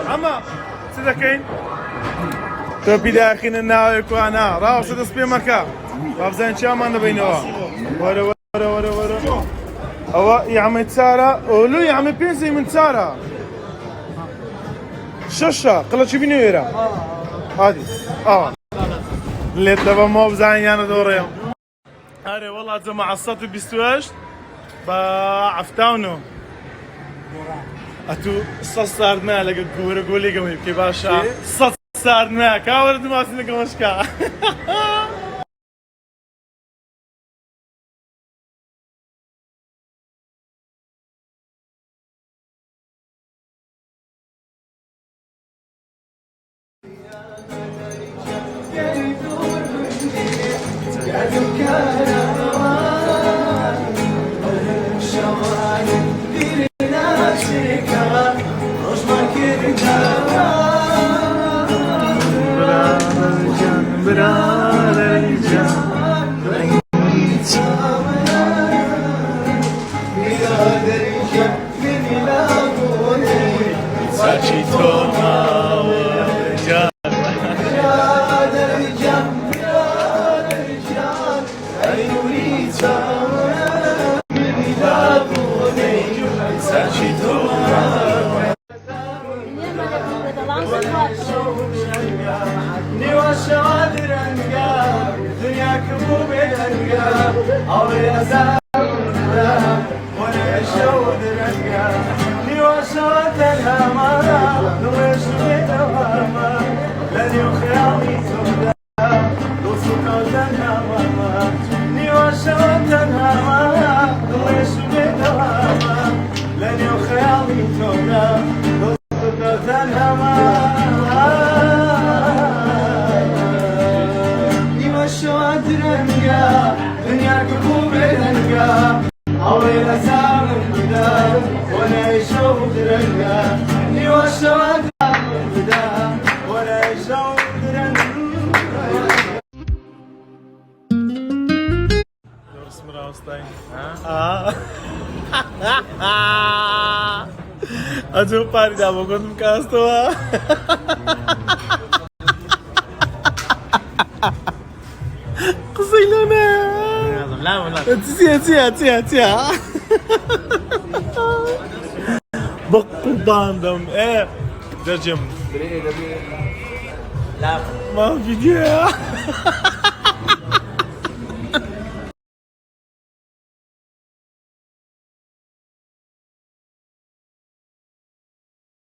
عمى سيدكين تو بداخل الناوي وانا راوس تصبي مكا رابزين شامان بينوا ورا هو يا عم تسارة قولوا يا عم بينزي من تسارة شاشة قلت شو بينو يرا هادي اللي تبى مو بزين انا دوريهم هاري والله جماعة الصوت بيستواش بعفتاونو اتو صار ما لقى قولي قوي كي باشا صار ما كاورد ما سنك مشكا Aduh, pari dah bangun kas tu ah. Kesilona. Tia. Bakku bandam Jajam. Ma video.